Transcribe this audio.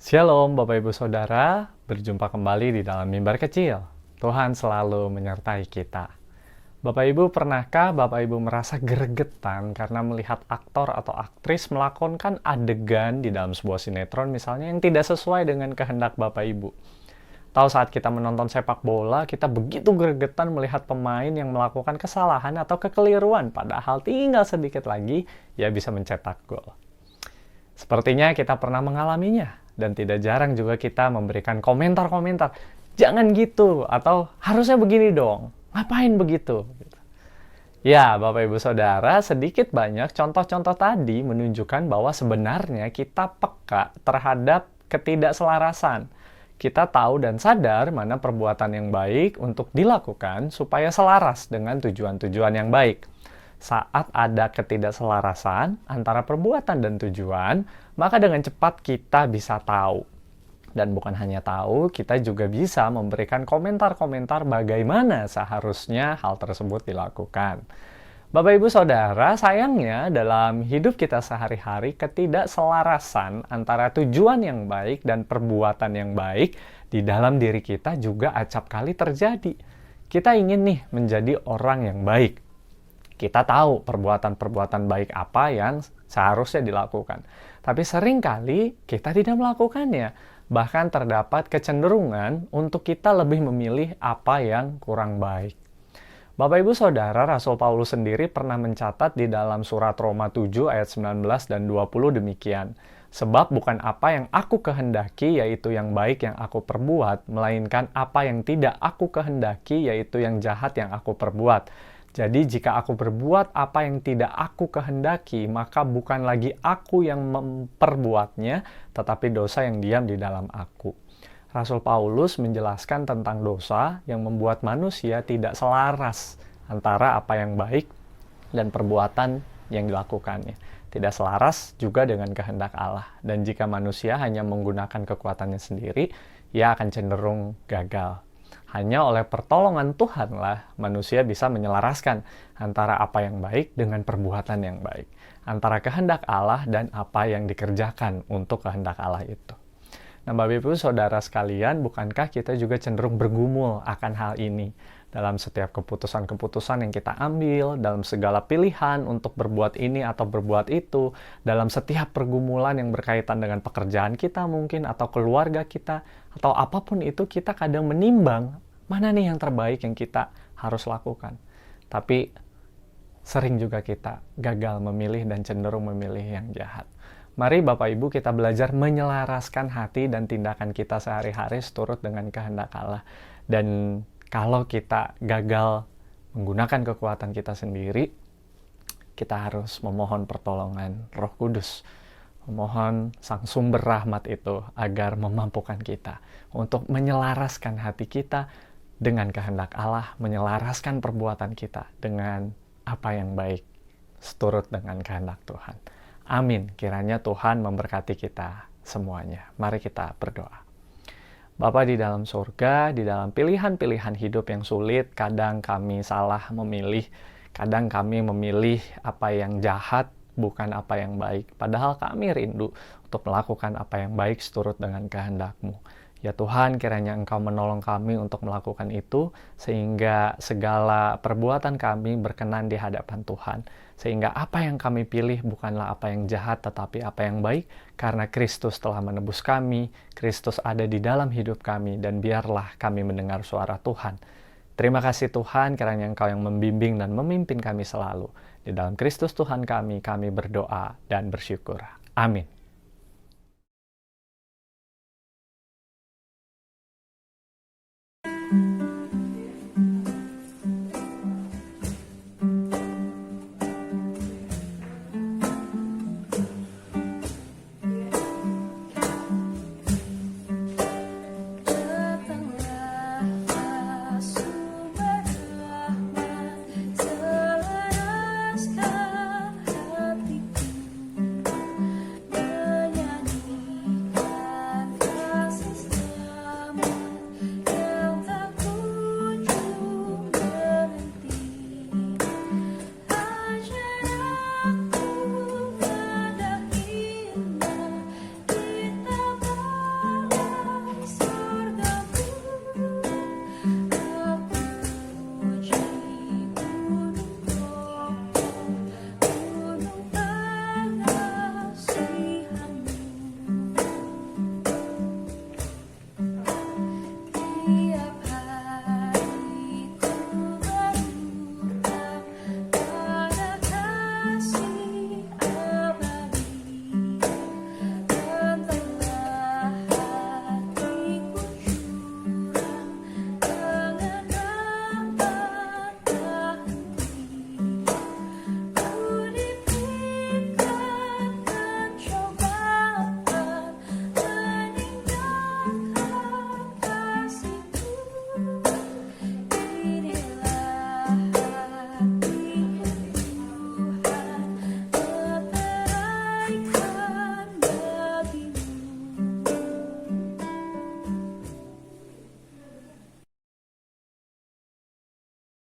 Shalom Bapak Ibu Saudara, berjumpa kembali di dalam mimbar kecil. Tuhan selalu menyertai kita. Bapak Ibu, pernahkah Bapak Ibu merasa gregetan karena melihat aktor atau aktris melakonkan adegan di dalam sebuah sinetron misalnya yang tidak sesuai dengan kehendak Bapak Ibu? Tahu saat kita menonton sepak bola, kita begitu gregetan melihat pemain yang melakukan kesalahan atau kekeliruan, padahal tinggal sedikit lagi ia bisa mencetak gol. Sepertinya kita pernah mengalaminya, dan tidak jarang juga kita memberikan komentar-komentar, jangan gitu, atau harusnya begini dong, ngapain begitu? Ya, Bapak Ibu Saudara, sedikit banyak contoh-contoh tadi menunjukkan bahwa sebenarnya kita peka terhadap ketidakselarasan. Kita tahu dan sadar mana perbuatan yang baik untuk dilakukan supaya selaras dengan tujuan-tujuan yang baik. Saat ada ketidakselarasan antara perbuatan dan tujuan, maka dengan cepat kita bisa tahu. Dan bukan hanya tahu, kita juga bisa memberikan komentar-komentar bagaimana seharusnya hal tersebut dilakukan. Bapak Ibu Saudara, sayangnya dalam hidup kita sehari-hari ketidakselarasan antara tujuan yang baik dan perbuatan yang baik di dalam diri kita juga acap kali terjadi. Kita ingin nih menjadi orang yang baik. Kita tahu perbuatan-perbuatan baik apa yang seharusnya dilakukan. Tapi seringkali kita tidak melakukannya. Bahkan terdapat kecenderungan untuk kita lebih memilih apa yang kurang baik. Bapak Ibu Saudara, Rasul Paulus sendiri pernah mencatat di dalam surat Roma 7 ayat 19 dan 20 demikian. Sebab bukan apa yang aku kehendaki yaitu yang baik yang aku perbuat, melainkan apa yang tidak aku kehendaki yaitu yang jahat yang aku perbuat. Jadi jika aku berbuat apa yang tidak aku kehendaki, maka bukan lagi aku yang memperbuatnya, tetapi dosa yang diam di dalam aku. Rasul Paulus menjelaskan tentang dosa yang membuat manusia tidak selaras antara apa yang baik dan perbuatan yang dilakukannya. Tidak selaras juga dengan kehendak Allah. Dan jika manusia hanya menggunakan kekuatannya sendiri, ia akan cenderung gagal. Hanya oleh pertolongan Tuhanlah manusia bisa menyelaraskan antara apa yang baik dengan perbuatan yang baik. Antara kehendak Allah dan apa yang dikerjakan untuk kehendak Allah itu. Nah, Bapak Ibu Saudara sekalian, bukankah kita juga cenderung bergumul akan hal ini? Dalam setiap keputusan-keputusan yang kita ambil, dalam segala pilihan untuk berbuat ini atau berbuat itu, dalam setiap pergumulan yang berkaitan dengan pekerjaan kita mungkin, atau keluarga kita, atau apapun itu, kita kadang menimbang mana nih yang terbaik yang kita harus lakukan. Tapi sering juga kita gagal memilih dan cenderung memilih yang jahat. Mari Bapak Ibu kita belajar menyelaraskan hati dan tindakan kita sehari-hari seturut dengan kehendak Allah. Dan kalau kita gagal menggunakan kekuatan kita sendiri, kita harus memohon pertolongan Roh Kudus. Memohon Sang Sumber Rahmat itu agar memampukan kita untuk menyelaraskan hati kita dengan kehendak Allah, menyelaraskan perbuatan kita dengan apa yang baik, seturut dengan kehendak Tuhan. Amin. Kiranya Tuhan memberkati kita semuanya. Mari kita berdoa. Bapa di dalam surga, di dalam pilihan-pilihan hidup yang sulit, kadang kami salah memilih, kadang kami memilih apa yang jahat, bukan apa yang baik. Padahal kami rindu untuk melakukan apa yang baik seturut dengan kehendak-Mu. Ya Tuhan, kiranya Engkau menolong kami untuk melakukan itu, sehingga segala perbuatan kami berkenan di hadapan Tuhan. Sehingga apa yang kami pilih bukanlah apa yang jahat, tetapi apa yang baik, karena Kristus telah menebus kami, Kristus ada di dalam hidup kami, dan biarlah kami mendengar suara Tuhan. Terima kasih Tuhan, kiranya Engkau yang membimbing dan memimpin kami selalu. Di dalam Kristus Tuhan kami berdoa dan bersyukur. Amin.